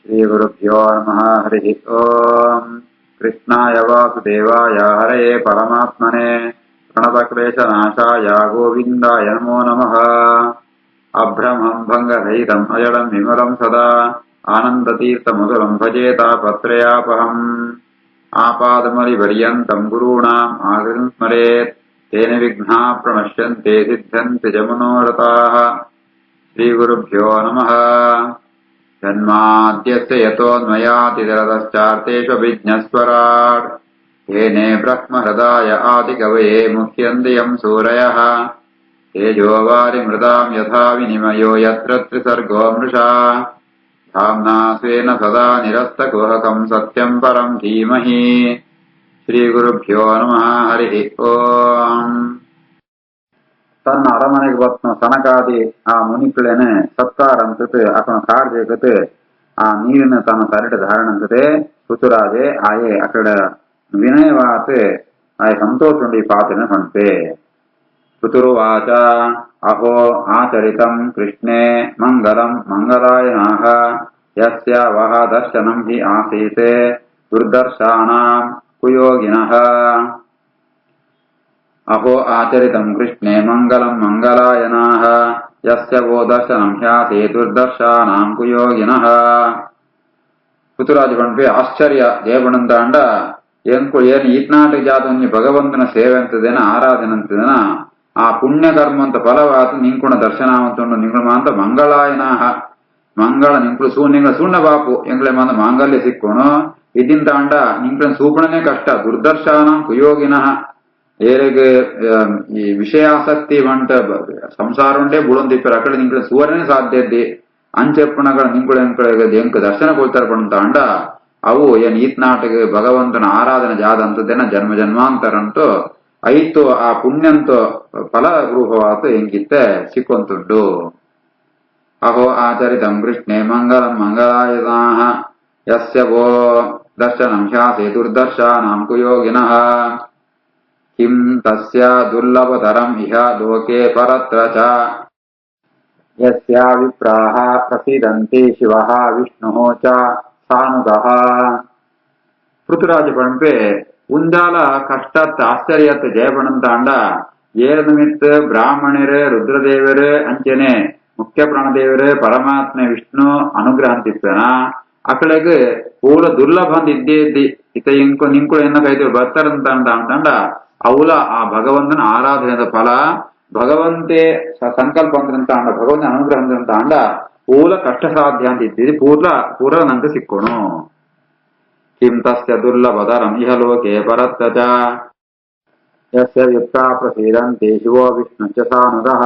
श्रीगुरुभ्यो नमः। हरि ओम। कृष्णाय वासुदेवाय हरये परमात्मने प्रणतक्लेशनाशाय गोविन्दाय नमो नमः। अभ्रमं भङ्गरहितम् अजडं विमलं सदा आनन्दतीर्थमधुरं भजेतापत्रयापहम्। आपादमलिपर्यन्तं गुरूणाम् आकृतिं स्मरेत् तेन विघ्नाः प्रणश्यन्ते सिद्ध्यन्ति च मनोरथाः। श्रीगुरुभ्यो नमः। जन्माद्यस्य यतोऽन्वयातिरतश्चार्तेष्वभिज्ञस्वराट् येने ब्रह्महृदाय आदिकवये मुह्यन्ति यं सूरयः। तेजोवारिमृदां यथा विनिमयो यत्र त्रिसर्गो मृषा धाम्ना स्वेन सदा निरस्तकुहकं सत्यं परं धीमहि। ಶ್ರೀಗುರುಭ್ಯೋ ನಮಃ. ಹರಿ ಓಂ. ತನ್ನ ಅರಮನೆಗೆ ಬತ್ನ ಸನಕಾದಿ ಆ ಮುನಿಗಳೇನೆ ಸತ್ಕಾರ ಅಂತತೆ ಅಕಣ ಕಾರ್ಯಕತೆ ಆ ನೀರಿನ ತನ್ನ ತರಟ ಧಾರಣ ಅಂತತೆ ಋತುರಾಜೆ ಆಯೆ ಅಕಡ ವಿನಯವಾತೆ ಆಯ ಸಂತೋಷುಂಡಿ ಪಾತ್ರನ ಹೊಂತೆ. ಋತುರುವಾಚ ಅಹೋ ಆಚರಿತಂ ಕೃಷ್ಣೇ ಮಂಗಲಂ ಮಂಗಲಾಯನಾಃ ಯಸ್ಯ ವಹ ದರ್ಶನಂ ಹಿ ಆಸೀತೆ ದುರ್ದರ್ಶಾನಾಂ ಕುಯೋಗಿನಃ. ಅಹೋ ಆಚರಿತಂ ಕೃಷ್ಣೇ ಮಂಗಲಂ ಮಂಗಲಾಯನಾಃ ಯಸ್ಯ ವೋ ದರ್ಶನಂ ಹ್ಯಾಸೇ ದುರ್ದರ್ಶಾನಾಂ ಕುಯೋಗಿನಃ. ಋತುರಾಜ ಪಂಪೆ ಆಶ್ಚರ್ಯ ಜಯಪಣಂತಾಂಡ ಎಂಕು ಏನು ಈತ್ನಾಟಿಗೆ ಜಾತೊಂಜಿ ಭಗವಂತನ ಸೇವೆ ಅಂತದೇನ ಆರಾಧನೆ ಅಂತದೇನ ಆ ಪುಣ್ಯಕರ್ಮ ಅಂತ ಫಲವಾತು ನಿಂಕುಣ ದರ್ಶನಾವಂತುಂಡು ನಿಂಗಳ ಮಾಂತ ಮಂಗಳಾಯನಾಹ ಮಂಗಳ ನಿಂಕಳು ನಿಂಗಳ ಸುಣ್ಣ ಬಾಪು ಎಂಗ್ಳೆ ಮಂದ ಮಾಂಗಲ್ಯ ಸಿಕ್ಕೋಣ ಇದಿಂತ ಅಂಡ ನಿಂಕಳ ಸೂಪಣನೆ ಕಷ್ಟ. ದುರ್ದರ್ಶಾನಂ ಕುಯೋಗಿನಃ ಏರೆಗೆ ಈ ವಿಷಯಾಸಕ್ತಿ వంట ಸಂಸಾರ ಉಂಟೆ ಬುಳೊಂದಿಪ್ಪರ ಅಕಡೆ ನಿಂಕಳ ಸುವರ್ಣನೆ ಸಾಧ್ಯ ಇದ್ದಿ ಅಂಚೆಪ್ಪಣಗಳ ನಿಂಕಳ ಎಂಕ ದರ್ಶನ ಕೊಡ್ತಾರ ಪಣಂತ ಅಂಡ ಅವು ಏನ್ ಈತ್ ನಾಟಕ ಭಗವಂತನ ಆರಾಧನೆ ಜಾದ ಅಂತದೇನ ಜನ್ಮ ಜನ್ಮಾಂತರಂತೂ ಐತು ಆ ಪುಣ್ಯಂತೂ ಫಲ ರೂಪವಾತ ಎಂಗಿತ್ತೆ ಸಿಕ್ಕೊಂತುಂಡು. ಅಹೋ ಆಚರಿತಂ ಕೃಷ್ಣೇ ಮಂಗಲಂ ಮಂಗಲಾಯನಾಃ ಯಸ್ಯ ವೋ ದರ್ಶನಂ ಹ್ಯಾಸೇ ದುರ್ದರ್ಶಾನಾಂ ಕುಯೋಗಿನಃ. ಕಿಂ ತಸ್ಯ ದುರ್ಲಭತರಂ ಇಹ ಲೋಕೆ ಪರತ್ರ ಚ ಯಸ್ಯ ವಿಪ್ರಾಹ ಪ್ರಸೀದಂತಿ ಶಿವಃ ವಿಷ್ಣುಃ ಚ ಸಾನುಗಃ. ಋತುರಾಜ ಪಂಪೆ ಉಂದಾಲ ಕಷ್ಟತ್ ಆಶ್ಚರ್ಯತ್ ಜಯಪಣಂತಾಂಡ ಏರ ನಿಮಿತ್ತ ಬ್ರಾಹ್ಮಣರು ರುದ್ರದೇವರು ಅಂಚನೆ ಮುಖ್ಯ ಪ್ರಾಣದೇವರು ಪರಮಾತ್ಮ ವಿಷ್ಣು ಅನುಗ್ರಹ ಅಂತಿತ್ತನ ಅಕಡೆಗೆ ಪೂಲ ದುರ್ಲಭ ಅಂತ ಇದ್ದೇ ಇದ್ದಿ ಇತ ನಿಂಕು ಎನ್ನ ಕೈತು ಬರ್ತಾರಂತ ಅಂತಂಡ ಅವಲ ಆ ಭಗವಂತನ ಆರಾಧನೆದ ಫಲ ಭಗವಂತೆ ಸಂಕಲ್ಪ ಅಂತ ಅಂಡ ಭಗವಂತನ ಅನುಗ್ರಹ ಅಂತ ಅಂಡ ಪೂಲ ಕಷ್ಟ ಸಾಧ್ಯ ಅಂತ ಇದ್ದಿದ್ದು ಪೂರ ನಂಗೆ ಸಿಕ್ಕೋಣು. ಕಿಂ ತಸ್ಯ ದುರ್ಲಭತರಂ ಇಹ ಲೋಕೆ ಪರತ್ರ ಚ ಯಸ್ಯ ಯುಕ್ತಾ ಪ್ರಸೀದಂತಿ ಶಿವೋ ವಿಷ್ಣುಶ್ಚ ಸಾನುಗಃ.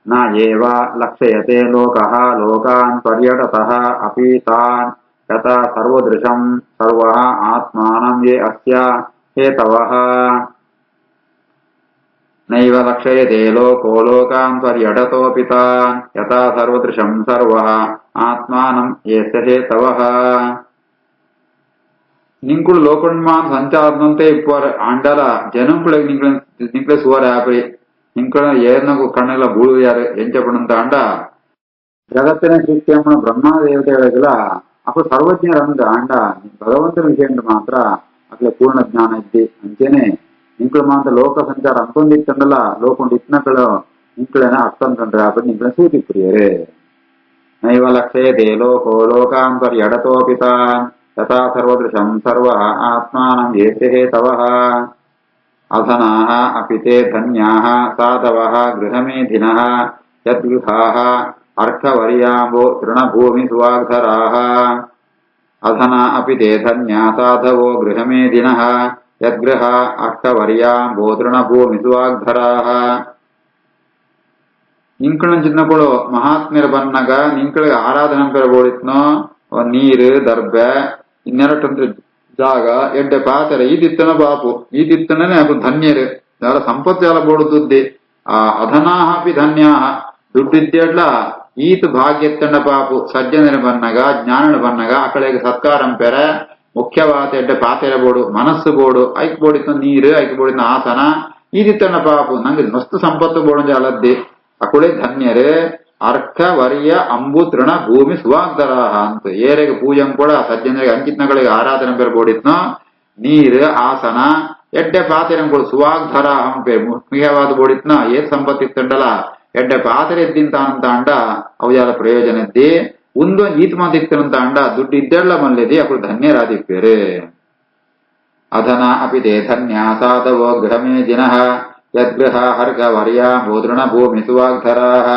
ನ ಏವ ಲಕ್ಷಯತೆ ಲೋಕಃ ಲೋಕಾನ್ ಪರ್ಯಟತಃ ಅಪಿ ತಾನ್ ಯಥಾ ಸರ್ವದೃಶಂ ಸರ್ವಃ ಆತ್ಮಾನಂ ಯೇ ಅಸ್ಯ ಹೇತವಃ. ನೈವ ಲಕ್ಷಯತೆ ಲೋಕೋ ಲೋಕಾನ್ ಪರ್ಯಟತೋಪಿ ತಾನ್ ಯಥಾ ಸರ್ವದೃಶಂ ಸರ್ವಃ ಆತ್ಮಾನಂ ಯೇಸ್ಯ ಹೇತವಃ. ನಿಂಕುಳು ಲೋಕನ್ಮಾನ್ ಸಂಚಾರದಂತೆ ಇಪ್ಪರ್ ಆಂಡಲ ಜನುಂಕುಳಿಗೆ ನಿಂಕಳೆ ಸುವರ ಆಪರಿ ನಿಂಕಳ ಏರ್ನಗು ಕಣ್ಣೆಲ್ಲ ಬೂಳುವ್ಯಾರು ಎಂಚಪಣಂತ ಅಂಡ ಜಗತ್ತಿನ ಸೃಷ್ಟಿಯಮ್ಮನ ಬ್ರಹ್ಮದೇವತೆಗಳಿಗೆಲ್ಲ ಅಪ್ಪ ಸರ್ವಜ್ಞರಂದ ಅಂಡ ಭಗವಂತನ ವಿಷಯ ಮಾತ್ರ ಅಕ್ಲೆ ಪೂರ್ಣ ಜ್ಞಾನ ಇದ್ದಿ ಅಂಚೆನೆ ನಿಂಕಳು ಮಾತ್ರ ಲೋಕ ಸಂಚಾರ ಅಂತೊಂದಿತ್ತಂಡಲ್ಲ ಲೋಕೊಂಡ್ ಇತ್ನಗಳು ನಿಂಕಳೇನ ಅರ್ಥಂತಂದ್ರೆ ಆಪರಿ ನಿಂಕಳ ಸೂತಿ ಪ್ರಿಯರೇ. ನೈವ ಲಕ್ಷಯತೆ ಲೋಕೋ ಲೋಕಾಂತರ್ ಎಡತೋಪಿ ತಾನ್ ಯಥಾ ಸರ್ವದೃಶಂ ಸರ್ವಃ ಆತ್ಮಾನಂ ಯೇಸ್ಯ ಹೇತವಃ. ಅಧನಾಃ ಅಪಿ ತೇ ಧನ್ಯಾಃ ಸಾಧವಃ ಗೃಹಮೇಧಿನಃ ಯದ್ಗೃಹಾಃ ಅರ್ಕವರ್ಯಾಂಬೋ ತೃಣಭೂಮಿ ಸುವಾಗ್ಧರಾಃ. ಅಧನಾ ಅಪಿ ತೇ ಧನ್ಯಾ ಸಾಧವೋ ಗೃಹಮೇಧಿನಃ ಯದ್ಗೃಹ ಅರ್ಕವರ್ಯಾಂಬೋ ತೃಣಭೂಮಿ ಸುವಾಗ್ಧರಾಃ. ನಿಂಕಳ ಚಿನ್ನಗಳು ಮಹಾತ್ಮ್ಯರ ಬನ್ನಗ ನಿಂಕಳಿಗೆ ಆರಾಧನೆ ಪೆರಬೋಳಿತ್ನೋ ನೀರು ದರ್ಬೆ ಇನ್ನೆರಟಂತ್ರ ಜಾಗ ಎಡ್ಡೆ ಪಾತರ ಈ ದಿತ್ತನ ಬಾಪು ಈ ದಿತ್ತನೇ ಅಪ್ಪ ಧನ್ಯರು ಯಾರ ಸಂಪತ್ತು ಎಲ್ಲ ಬೋಡುದ್ದಿ ಆ ಅಧನಾಹಪಿ ಧನ್ಯಾಹ ದುಡ್ಡಿದ್ದೆಡ್ಲ ಈತ ಭಾಗ್ಯತ್ತಂಡ ಪಾಪು ಸಜ್ಜನರ ಬನ್ನಗ ಜ್ಞಾನನ ಬನ್ನಗ ಅಕಳೆಗೆ ಸತ್ಕಾರಂ ಪೆರ ಮುಖ್ಯವಾದ ಎಡ್ಡೆ ಪಾತೆರ ಬೋಡು ಮನಸ್ಸು ಬೋಡು ಐಕ್ ಬೋಡಿತ ನೀರು ಐಕ್ ಬೋಡಿನ ಆಸನ ಈ ದಿತ್ತಂಡ ಪಾಪು ನಂಗೆ ಮಸ್ತು ಸಂಪತ್ತು ಬೋಡು ಜಾಲದ್ದಿ ಅಕುಳೆ ಧನ್ಯರು ಅರ್ಕ ವರ್ಯ ಅಂಬು ತೃಣ ಭೂಮಿ ಸುವಾಗ್ಧರಾಹ ಅಂತ ಏರೆಗೆ ಪೂಜಂ ಕೂಡ ಸಜ್ಜನರಿಗೆ ಅಂಚಿತ್ನಗಳಿಗೆ ಆರಾಧನೆ ಬೇರೆ ಬೋಡಿತ್ನೋ ನೀರು ಆಸನ ಎಡ್ಡೆ ಪಾತೆರಂ ಕೂಡ ಸುವಾಗ್ಧರಾಹ ಪೇರು ಮುಖ್ಯವಾದ ಬೋಡಿತ್ನ ಏತ್ ಸಂಪತ್ತಿತ್ತಂಡಲ ಎಡ್ಡೆ ಪಾತೆರೆ ಎದ್ದಿಂತ ಅಂತ ಅಂಡ ಅವಜಾಲ ಪ್ರಯೋಜನ ಎದ್ದಿ ಒಂದು ಈತ್ ಮಾತಿತ್ತಂತ ಅಂಡ ದುಡ್ಡು ಇದ್ದೆಲ್ಲ ಮಲ್ಲೆದಿ ಅప్పుడు ಧನ್ಯರಾದಿಪ್ಪೇರು ಅಧನ ಅಪಿತೆ ಧನ್ಯ ಸಾಧವೋ ಗೃಹಮೇ ದಿನಃ ಯದ್ಗೃಹ ಹರ್ಗ ವರ್ಯ ಬೋಧೃಣ ಭೂಮಿ ಸುವಾಗ್ಧರಾಹ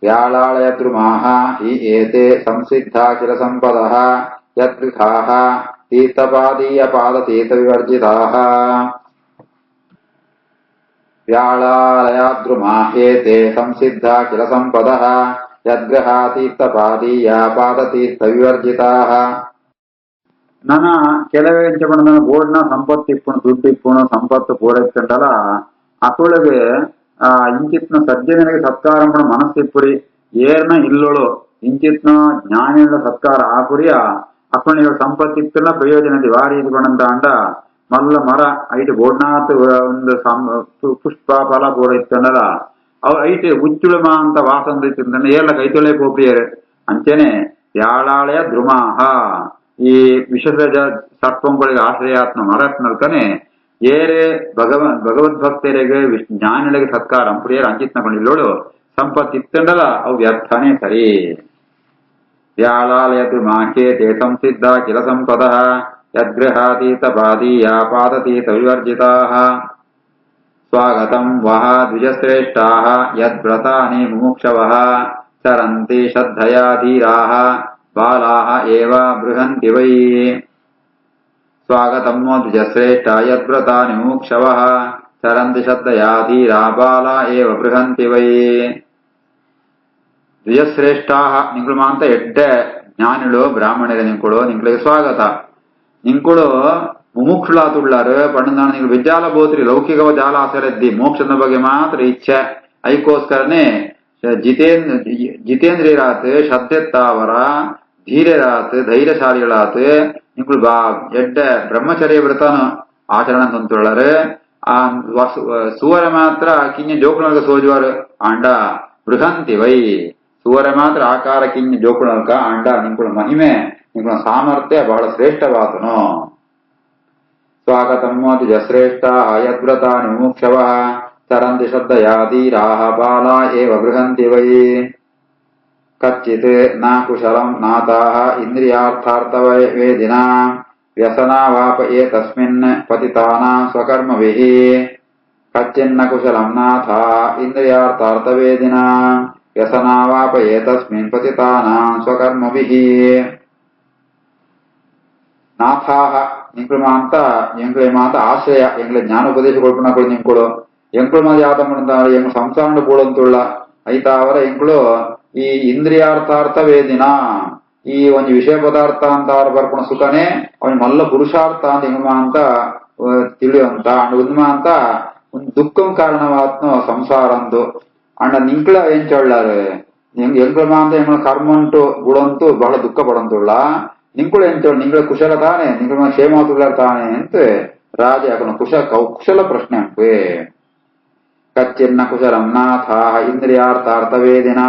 ವ್ಯಾಳಾಳಯ ದ್ರುಮಾಹ ಹಿ ಏತೆ ಸಂಸಿದ್ಧಾಖಿಲ ಸಂಪದಃ ಯದ್ಗೃಹಾಃ ತೀರ್ಥಪಾದೀಯ ಪಾದತೀರ್ಥ ವಿವರ್ಜಿತಾಃ ವ್ಯಾಳಾಳಯ ದ್ರುಮಾಹ್ಯೇತೆ ಸಂಸಿದ್ಧಾಖಿಲ ಸಂಪದಃ ಯದ್ಗೃಹ ತೀರ್ಥಪಾದೀಯ ಪಾದತೀರ್ಥ ವಿವರ್ಜಿತಾಃ ನನ್ನ ಕೆಲವೇ ಎಂಚಪಣ ಬೋರ್ಡ್ನ ಸಂಪತ್ತಿಪ್ಪುಣು ದುಡ್ಡಿಪ್ಪುಣು ಸಂಪತ್ತು ಪೂರೈಕೊಂಡಲ ಅಕುಳಿಗೆ ಇಂಚಿತ್ನ ಸಜ್ಜನಿಗೆ ಸತ್ಕಾರ ಮನಸ್ಸಿಪ್ಪುರಿ ಏರ್ನ ಇಲ್ಲೊಳು ಇಂಚಿತ್ನ ಜ್ಞಾನಿಗಳ ಸತ್ಕಾರ ಆಪುರಿಯ ಅಕುಣಿಗೆ ಸಂಪತ್ತಿತ್ತನ ಪ್ರಯೋಜನದಿ ವಾರಿ ಇದ್ಕೊಂಡಂತ ಅಂಡ ಮಲ್ಲ ಮರ ಐಟು ಬೋಡ್ನಾತ್ ಒಂದು ಪುಷ್ಪ ಫಲ ಪೂರೈಕೊಂಡಲ ಅವು ಐಟು ಉಚ್ಚುಳಮ ಅಂತ ವಾಸಂದ ಏರ್ಲ ಕೈತೊಳೆ ಪೋಪಿಯರು ಅಂಚೆನೆ ಯಾಳಾಳೆಯ ದ್ರುಮಾಹ ಈ ವಿಶ್ವದ ಸರ್ಪಂಗಳಿಗೆ ಆಶ್ರಯಾತ್ಮ ಮರತ್ನಲ್ಕನೆ ಏರೆ ಭಗವದ್ಭಕ್ತರಿಗೆ ಜ್ಞಾನಿಗಳಿಗೆ ಸತ್ಕಾರ ಪ್ರಿಯರ ಅಂಚಿತ್ನಕೊಂಡಿಲ್ಲೋಳು ಸಂಪತ್ತಿತ್ತಂಡಲ ಅವು ವ್ಯರ್ಥನೇ ಸರಿ ವ್ಯಾಳಾಲಯ ದ್ರುಮಾಹ್ಯೇತೆ ಸಂಸಿದ್ಧ ಕಿಲ ಸಂಪದಃ ಯದ್ಗೃಹಾತೀತ ಪಾದೀಯ ಪಾದತೀತ ವಿವರ್ಜಿತಾಃ ಸ್ವಾಗತಂ ವಹ ದ್ವಿಜಶ್ರೇಷ್ಠಾಃ ಯದ್ವ್ರತಾನಿ ಮುಮುಕ್ಷವಃ ಚರಂತಿ ಶ್ರದ್ಧಯಾ ಧೀರಾಃ ಬಾಲಾಃ ಏವ ಬೃಹಂತಿ ವೈ ಸ್ವಾಗತಂ ದ್ವಿಜಶ್ರೇಷ್ಠ ಯದ್ವ್ರತಾನಿ ಮುಮುಕ್ಷವಃ ಚರಂತಿ ಶ್ರದ್ಧಯಾ ಧೀರಾ ಬಾಲಾ ಏವ ಬೃಹಂತಿ ವೈ ದ್ವಿಜಶ್ರೇಷ್ಠಾಃ ನಿಂಗಳು ಮಾಂತ ಎಡ್ಡೆ ಜ್ಞಾನಿಗಳು ಬ್ರಾಹ್ಮಣರೇ ನಿಂಕುಳು ನಿಂಗಳಿಗೆ ಸ್ವಾಗತ ನಿಂಕುಳು ಮುಮುಕ್ಷುಳಾತುಳ್ಳಾರು ಪಂಡದಾನ ನೀವು ವಿಜ್ಜಾಲ ಬೋತ್ರಿ ಲೌಕಿಕವ ಜಾಲ ಆಸರೆದ್ದಿ ಮೋಕ್ಷದ ಬಗ್ಗೆ ಮಾತ್ರ ಇಚ್ಛೆ ಐಕೋಸ್ಕರನೇ ಜಿತೇಂದ್ರಿಯರಾತ್ ಶ್ರದ್ಧೆತ್ತಾವರ ಧೀರರಾತ್ ಧೈರ್ಯಶಾಲಿಗಳಾತ್ ನಿಂಕುಳು ಎಡ್ಡ ಬ್ರಹ್ಮಚರ್ಯ ವ್ರತನ ಆಚರಣೆ ತಂತುಳ್ಳಾರು ಆ ಸುವರ ಮಾತ್ರ ಕಿಂಜ ಜೋಕುಳಗ ಸೋಜುವಾರು ಆಂಡ ಬೃಹಂತಿ ವೈ ಸುವರ ಮಾತ್ರ ಆಕಾರ ಕಿಂಜ ಜೋಕುಳಕ ಆಂಡ ನಿಂಕುಳ ಮಹಿಮೆ ನಿಂಕುಳ ಸಾಮರ್ಥ್ಯ ಬಹಳ ಶ್ರೇಷ್ಠವಾತನು ಸ್ವಾಗತಂ ದ್ವಿಜಶ್ರೇಷ್ಠ ಯದ್ವ್ರತಾನಿ ಮುಮುಕ್ಷವಃ ಚರಂತಿ ಶ್ರದ್ಧಯಾ ಧೀರಾಃ ಬಾಲಾ ಏವ ಬೃಹಂತಿ ವೈ ಕಚ್ಚಿತ್ ನ ಕುಶಲಂ ನಾತಾಃ ಇಂದ್ರಿಯಾರ್ಥಾರ್ಥವೇದಿನಾ ವ್ಯಸನಾವಾಪ ಏತಸ್ಮಿನ್ ಪತಿತಾನಾಂ ಸ್ವಕರ್ಮಭಿಃ ಕಚ್ಚಿನ್ನ ಕುಶಲಂ ನಾಥಃ ಇಂದ್ರಿಯಾರ್ಥಾರ್ಥವೇದಿನಾ ವ್ಯಸನಾವಾಪ ಏತಸ್ಮಿನ್ ಪತಿತಾನಾಂ ಸ್ವಕರ್ಮಭಿಃ ನಾಥಾಹ ನಿಂಕುಳಮಾಂತ ಎಂಕುಳಮಾಂತ ಆಶ್ರಯ ಎಂಗ್ಳ ಜ್ಞಾನೋಪದೇಶ ಕೊಳ್ಪಣಗಳು ನಿಂಕುಳು ಎಂಕುಳಮಾದ ಯಾತಮ್ಮಂತ ಎಂಗ್ ಸಂಸಾರ ಕೂಡಂತುಳ್ಳ ಐತಾವರ ಎಂಕುಳು ಈ ಇಂದ್ರಿಯಾರ್ಥಾರ್ಥ ವೇದಿನ ಈ ಒಂದು ವಿಷಯ ಪದಾರ್ಥ ಅಂತ ಬರ್ಪಣ ಸುಖನೇ ಅವನ್ ಮಲ್ಲ ಪುರುಷಾರ್ಥ ಅಂತ ಎಂಗಮ ಅಂತ ತಿಳಿಯುವಂತ ಅಂಡ್ ಉನ್ಮ ಅಂತ ಒಂದು ದುಃಖಂ ಕಾರಣವಾತ್ನ ಸಂಸಾರ ಅಂದು ಅಂಡ ನಿಂಕಳ ಏನ್ ಚೊಳ್ಳಾರು ಎಂಕುಳಮ ಅಂತ ಎಂಗಳ ಕರ್ಮಂಟು ಗುಡಂತೂ ಬಹಳ ದುಃಖ ಪಡಂತುಳ್ಳ ನಿಂಕುಳು ಎಂತ ನಿಂಗಳ ಕುಶಲ ತಾನೆ ನಿಂಗಳ ಕ್ಷೇಮಾತುಳ್ಳ ತಾನೆ ಅಂತ ರಾಜ ಕುಶಲ ಪ್ರಶ್ನೆ ಅಂಪೆ ಕಚ್ಚಿನ್ನ ಕುಶಲಂ ನಾಥಾಃ ಇಂದ್ರಿಯಾರ್ಥಾರ್ಥವೇದಿನಾ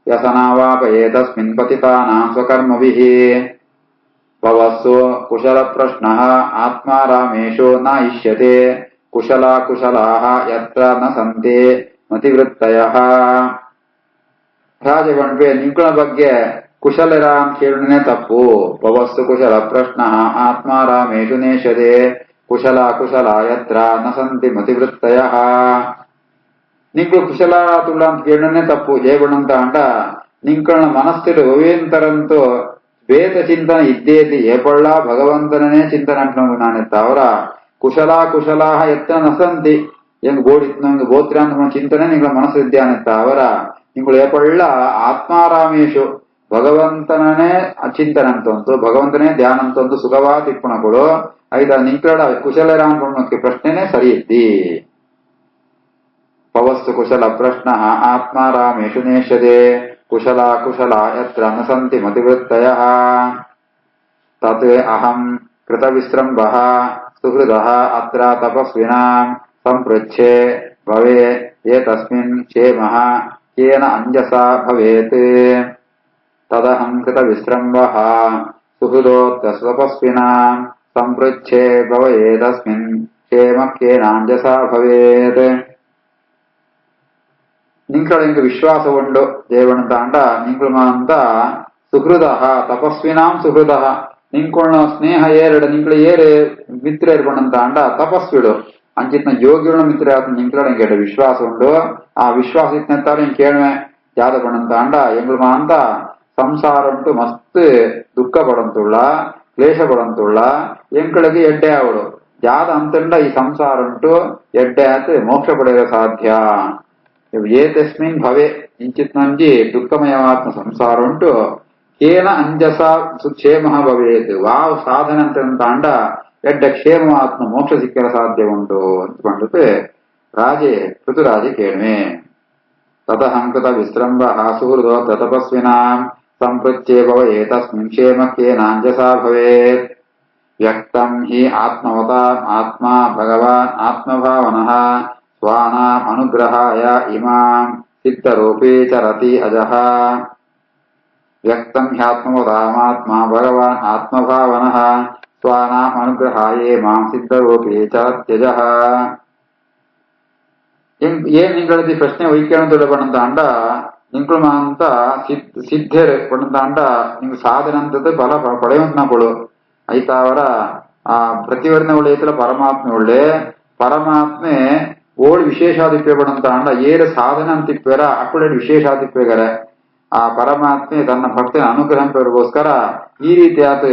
ವ್ಯಸನಾವಾಪ ಏತಸ್ಮಿನ್ ಪತಿತಾನಾಂ ಸ್ವಕರ್ಮಭಿಃ ಭವಸ್ಸು ಕುಶಲ ಪ್ರಶ್ನಃ ಆತ್ಮಾರಾಮೇಶೋ ನ ಇಷ್ಯತೆ ಕುಶಲಾಃ ಯತ್ರ ನ ಸಂತೆ ಮತಿವೃತ್ತಯಃ ರಾಜಗಣ್ಪೆ ನಿಂಕುಳ ಬಗ್ಗೆ ಕುಶಲರ ಅಂತ ಕೇಳನೆ ತಪ್ಪು ಭವಸ್ಸು ಕುಶಲ ಪ್ರಶ್ನ ಆತ್ಮಾರಾಮೇಶು ನೇಷದೆ ಕುಶಲ ಯತ್ರ ನ ಸಂತಿ ಮತಿವೃತ್ತಯ ನಿಂಕಳು ಕುಶಲ ತುಳ್ಳ ಅಂತ ಕೇಳನೆ ತಪ್ಪು ಜಯಗುಣಂತ ಅಂಡ ನಿಂಕಳ ಮನಸ್ಸಿಡು ಒವೇಂತರಂತೂ ಬೇತ ಚಿಂತನೆ ಇದ್ದೇದಿ ಏಪಳ್ಳ ಭಗವಂತನೇ ಚಿಂತನೆ ಅಂಟು ನಾನೆತ್ತ ಅವರ ಕುಶಲ ಎತ್ತ ನಸಂತಿ ಹೆಂಗ್ ಬೋಡಿತ್ ನಂಗೆ ಗೋತ್ರ ಅಂತ ಚಿಂತನೆ ನಿಂಗಳ ಮನಸ್ಸು ಇದ್ಯಾನೆತ್ತ ಅವರ ನಿಂಗಳು ಏಪಳ್ಳ ಆತ್ಮಾರಾಮೇಶು ಭಗವಂತನೇ ಚಿಂತನೆ ಅಂತಂತು ಭಗವಂತನೇ ಧ್ಯಾನ ಅಂತಂದು ಸುಖವಾದ ತಿಪ್ಪಣಗಳು ಐದ ನಿಂಕಳ ಕುಶಲರ ಅನ್ಕೊಂಡಕ್ಕೆ ಪ್ರಶ್ನೆನೇ ಸರಿ ಇದ್ದಿ ಪವಸ್ಸು ಕುಶಲ ಪ್ರಶ್ನ ಆತ್ಮಾರಾಮೇಶು ನೇಷದೆ ಕುಶಲ ಯತ್ರ ನ ಸಂತಿ ಮತಿವೃತ್ತಯ ತತ್ ಅಹಂ ಕೃತ ವಿಸ್ರಂಭಃ ಸುಹೃದಃ ಅತ್ರ ತಪಸ್ವಿನಾಂ ಸಂಪೃಚ್ಛೆ ಭವೆ एतस्मिन् क्षेमः केन अंजसा भवेत् तदहं कृतविस्रम्भः सुहृदोक्ततपस्विनां संपृच्छे भवेदस्मिन् क्षेमः केनांजसा भवेत्. ನಿಂಕಳಿಗೆ ವಿಶ್ವಾಸವುಂಡು ದೇವನಂತ ಅಂಡ ನಿಂಕುಳಂತ ಸುಹೃದ ತಪಸ್ವಿನಾಂ ಸುಹೃದ ನಿಂಕುಳ ಸ್ನೇಹ ಏರಡು ನಿಂಕಳ ಏರು ಮಿತ್ರ ಇರ್ಕೊಂಡಂತ ಅಂಡ ತಪಸ್ವಿಡು ಅಂಚಿತ್ನ ಯೋಗಿಗಳ ಮಿತ್ರ ಆತ ನಿಂಕಳಿಗೆ ವಿಶ್ವಾಸ ಉಂಡು ಆ ವಿಶ್ವಾಸ ಇತ್ತಂತಾರ ಹಿಂಗೆ ಕೇಳುವೆ ಜಾದ ಪಡಂತ ಅಂಡ ಎಂಗಳು ಅಂತ ಸಂಸಾರ ಉಂಟು ಮಸ್ತ್ ದುಃಖ ಪಡಂತುಳ್ಳ ಕ್ಲೇಶ ಪಡಂತುಳ್ಳ ಎಂಕಳಿಗೆ ಎಡ್ಡೆ ಅವಳು ಜಾದ ಅಂತಂಡ ಈ ಸಂಸಾರ ಉಂಟು ಎಡ್ಡೆ ಆತ ಮೋಕ್ಷ ಪಡೆಯಲು ಸಾಧ್ಯ. ಏತಸ್ಮಿನ್ ಭವೆ ಇಂಚಿತ್ ನಂಜಿ ದುಃಖಮಯವಾತ್ಮ ಸಂಸಾರ ಉಂಟು ಕೇನ ಅಂಜಸ ಕ್ಷೇಮ ಭವೇತ್ ವಾವ್ ಸಾಧನ ಅಂತ ಅಂಡ ಎಡ್ಡ ಕ್ಷೇಮವಾತ್ಮ ಮೋಕ್ಷ ಸಿಕ್ಕಲ ಸಾಧ್ಯ ಉಂಟು ಅಂತಕೊಂಡ್ಬಿಟ್ಟು ರಾಜೆ ಋತುರಾಜೆ ಕೇಳುವೆ. ತತಹಂಕೃತ ವಿಸ್ರಂಭ ಸುಹೃದೋ ತಪಸ್ವಿನಾಂ ಸಂಪೃಚ್ಛೇ ಭವೇತಸ್ಮಿನ್ ಕ್ಷೇಮ ಕೇನಾಂಜಸಾ ಭವೇತ್. ವ್ಯಕ್ತಂ ಹಿ ಆತ್ಮವತಾಂ ಆತ್ಮ ಭಗವಾನ್ ಆತ್ಮಭಾವನಃ ಸ್ವಾನಾಂ ಅನುಗ್ರಹಾಯ ಇಮಾಂ ಸಿದ್ಧರೂಪೇ ಚರತಿ ಅಜಃ. ವ್ಯಕ್ತಂ ಹ್ಯಾತ್ಮವತಾಮಾತ್ಮ ಭಗವಾನ್ ಆತ್ಮಭಾವನಃ ಸ್ವಾನಾಂ ಅನುಗ್ರಹಾಯ ಮಾಂ ಸಿದ್ಧರೂಪೇ ಚರತ್ಯಜಃ. ಏನ್ ನಿಂಗಳದಿ ಪ್ರಶ್ನೆ ವೈಕೇಣದೊಡ ಪಣಂತ ಅಂಡ ನಿಂಕುಳ ಅಂತ ಸಿದ್ಧರು ಪಣಂತ ಅಂಡ ನಿಂಗೆ ಸಾಧನಂತದ ಫಲ ಪಡೆಯುವಂತ ಕೊಡು ಐತ ಅವರ ಆ ಪ್ರತಿವರ್ಣ ಒಳ್ಳೆಯತಲ ಪರಮಾತ್ಮೆ ಒಳ್ಳೆ ಪರಮಾತ್ಮೆ ಓಡ್ ವಿಶೇಷಾದಿಪ್ಯ ಪಡಂತ ಅಂಡ ಏರು ಸಾಧನ ಅಂತಿಪ್ಪೇರ ಅಕ್ಕಡೆ ವಿಶೇಷಾದಿಪ್ಯಗರ ಆ ಪರಮಾತ್ಮೆ ತನ್ನ ಭಕ್ತನ ಅನುಗ್ರಹಕ್ಕೋಸ್ಕರ ಈ ರೀತಿಯಾದ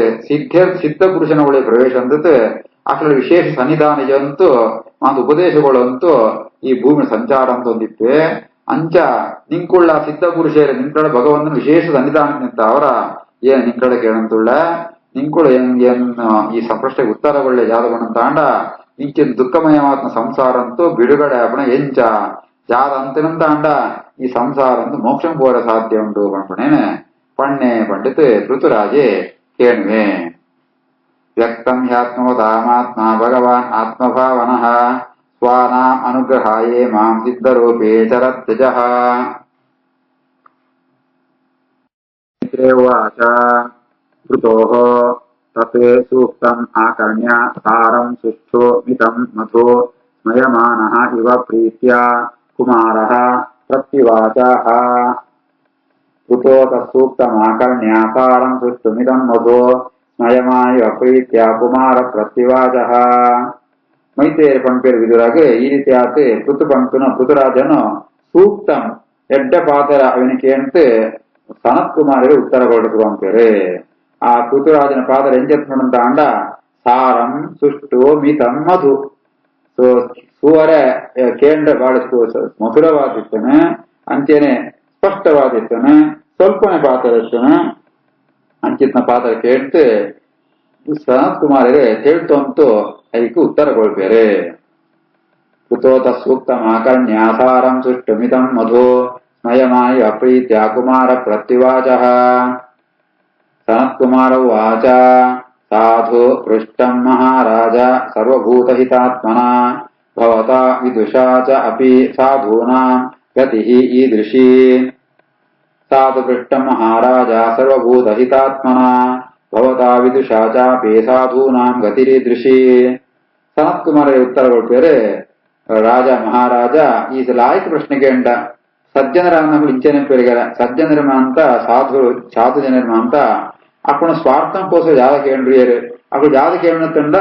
ಸಿದ್ಧ ಪುರುಷನ ಒಳ್ಳೆ ಪ್ರವೇಶ ಅಂತ ಅಕ್ಕಡೆ ವಿಶೇಷ ಸನ್ನಿಧಾನ ಅಂತೂ ಒಂದು ಉಪದೇಶಗಳಂತೂ ಈ ಭೂಮಿ ಸಂಚಾರ ಅಂತ ಒಂದಿಪ್ಪೆ ಅಂಚ ನಿಂಕುಳ್ಳ ಸಿದ್ಧ ಪುರುಷರ ನಿಂಕಳ ಭಗವಂತನ ವಿಶೇಷ ಸನ್ನಿಧಾನ ನಿಂತ ಅವರ ಏನ್ ನಿಂಕಳ ಕೇಳಂತುಳ್ಳ ನಿಂಕುಳ ಏನ್ ಈ ಪ್ರಶ್ನೆಗೆ ಉತ್ತರ ಒಳ್ಳೆ ಜಾದವನಂತ ಅಂಡ ಇಂಚಿನ ದುಃಖಮಯವಾತ್ಮ ಸಂಸಾರ ಅಂತೂ ಬಿಡುಗಡೆ ಅಪಣ ಎಂಚ ಜಾದ ಅಂತನಂತ ಅಂಡ ಈ ಸಂಸಾರ ಅಂತೂ ಮೋಕ್ಷಂ ಪೋರ ಸಾಧ್ಯ ಉಂಟು ಪಣಪಣೇನೆ ಪಣ್ಣೆ ಪಂಡಿತ್ ಋತುರಾಜೆ ಕೇಳುವೆ. ವ್ಯಕ್ತಂ ಹ್ಯಾತ್ಮವತಾಮಾತ್ಮ ಭಗವಾನ್ ಆತ್ಮಭಾವನಃ ಸ್ವಾನಾಂ ಅನುಗ್ರಹಾಯೇ ಮಾಂ ಸಿದ್ಧರೂಪೇ ಚರತ್ಯಜಃ. ಉವಾಚ ಋತೋಃ ತತ್ ಸೂಕ್ತಂ ಆಕರ್ಣ್ಯ ಸಾರಂ ಸುಷ್ಠೋ ಮಿತಂ ಮಧೋ ಸ್ಮಯಮಾನಃ ಇವ ಪ್ರೀತ್ಯ ಕುಮಾರಃ ಪ್ರತ್ಯುವಾಚಃ. ಋತೋ ತತ್ ಸೂಕ್ತಂ ಆಕರ್ಣ್ಯ ಸಾರಂ ಸುಷ್ಠೋ ಮಿತಂ ಮಧೋ ಸ್ಮಯಮಾನ ಇವ ಪ್ರೀತ್ಯ ಕುಮಾರ ಪ್ರತ್ಯುವಾಚಃ. ಮೈತ್ರೇಯರ ಪಂಪೇರು ವಿದುರಾಗ ಈ ರೀತಿ ಆತ ಪೃಥು ಪಂಕ್ತನು ಪೃಥುರಾಜನು ಸೂಕ್ತಂ ಎಡ್ಡ ಪಾತರ ಅವನಿಗೆ ಅಂತ ಸನತ್ ಕುಮಾರರು ಉತ್ತರ ಕೊಡಬೇಕು ಪಂಪೇರು. ಆ ಪೃಥುರಾಜನ ಪಾದರ ಎಂಜತ್ಮಂತ ಅಂಡ ಸಾರಂ ಸುಷ್ಟು ಮಿತಂ ಮಧು ಸುವರ ಕೇಂದ್ರ ಬಾಳ ಮಧುರವಾದಿತ್ತನು ಅಂಚೆನೆ ಸ್ಪಷ್ಟವಾದಿತ್ತನು ಸ್ವಲ್ಪನೇ ಪಾತ್ರ ಇರ್ತನು ಅಂಚಿತ್ನ ಪಾತ್ರ ಕೇಳ್ತು ಸನತ್ ಕುಮಾರರು ಹೇಳ್ತಂತೂ ಅದಕ್ಕೆ ಉತ್ತರ ಕೊಡ್ಬೇರೆ. ಕೃತೋತ ಸೂಕ್ತಂ ಆಕರ್ಣ್ಯ ಸಾರಂ ಸುಷ್ಟು ಮಿತಂ ಮಧು ಸ್ಮಯಮಾಯ ಅಪ್ರೀತ್ಯ ಕುಮಾರ ಪ್ರತ್ಯುವಾಚಃ. ಸನತ್ಕುಮಾರ ಉವಾಚ ಸಾಧು ಪೃಷ್ಟಂ ಮಹಾರಾಜ ಸರ್ವಭೂತಹಿತಾತ್ಮನ ಭವತಾ ವಿದುಷಾ ಚ ಅಪಿ ಸಾಧೂನಾಂ ಗತಿಃ ಈದೃಶಿ. ಸಾಧು ಪೃಷ್ಟಂ ಮಹಾರಾಜ ಸರ್ವಭೂತಹಿತಾತ್ಮನ ಭವತಾ ವಿದುಷಾ ಚಾಪಿ ಸಾಧೂನಾಂ ಗತಿರೀದೃಶಿ. ಸನತ್ ಕುಮಾರ ಉತ್ತರ ಕೊಡ್ಬೇರೆ ರಾಜ ಮಹಾರಾಜ ಈ ಲಾಯಕ ಪ್ರಶ್ನೆಗೆ ಅಂಡ ಸಜ್ಜನರ ಇಂಚನೆ ಪೇರಿಗರ ಸಜ್ಜನರ ಅಂತ ಸಾಧು ಜನರ ಅಂತ ಅಪ್ಪನ ಸ್ವಾರ್ಥಂ ಕೋಸ ಜಾದ ಕೇಳ್ರಿಯರು ಅಪ್ಪು ಜಾದ ಕೇಳತಂಡ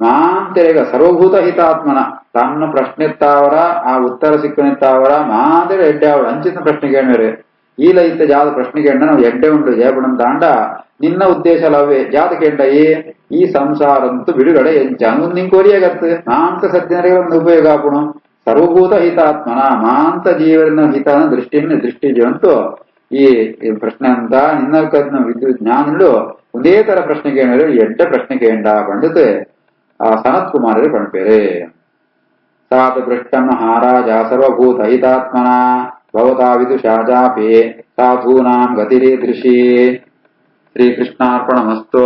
ಮಾಂತೆರೆಗ ಸರ್ವಭೂತ ಹಿತಾತ್ಮನ ತನ್ನ ಪ್ರಶ್ನೆ ಎತ್ತಾವರ ಆ ಉತ್ತರ ಸಿಕ್ಕನೆತ್ತಾವರ ಮಾಂತೆರೆ ಎಡ್ಡೆ ಅವಳು ಅಂಚಿನ ಪ್ರಶ್ನೆ ಕೇಳಿದ್ರೆ ಈಲ ಇತ್ತ ಜಾದ ಪ್ರಶ್ನೆ ಕೇಳ ನಾವು ಎಡ್ಡೆ ಉಂಟು ಜಯಪಡಂ ತಾಂಡ ನಿನ್ನ ಉದ್ದೇಶ ಅಲ್ಲವೇ ಜಾತ ಕೇಂಡ ಈ ಸಂಸಾರ ಅಂತೂ ಬಿಡುಗಡೆ ಎಂಚಾನು ನಿಂಗೆ ಕೋರಿಯಾಗತ್ತೆ ಮಾಂತ ಸಜ್ಜನರಿಗೆ ಒಂದು ಉಪಯೋಗ ಆಪುಣು ಸರ್ವಭೂತ ಹಿತಾತ್ಮನ ಮಾಂತ ಜೀವನ ಹಿತನ ದೃಷ್ಟಿ ಅಂತೂ ಈ ಪ್ರಶ್ನೆ ಅಂತ ನಿನ್ನ ವಿದ್ಯುತ್ ಜ್ಞಾನಗಳು ಒಂದೇ ತರ ಪ್ರಶ್ನೆ ಕೇಳಿದ್ರೆ ಎಡ್ಡ ಪ್ರಶ್ನೆ ಕೇಂಡ ಪಂಡಿತ್ ಆ ಸನತ್ ಕುಮಾರರು ಪಂಪೇರೆ. ಸಾಧು ಪೃಷ್ಟ ಮಹಾರಾಜ ಸರ್ವಭೂತ ಹಿತಾತ್ಮನ ಭವತಾ ವಿದುಷಾ ಚಾಪಿ ಸಾಧೂನಾಂ ಗತಿರೀದೃಶಿ. ಶ್ರೀಕೃಷ್ಣಾರ್ಪಣಮಸ್ತು.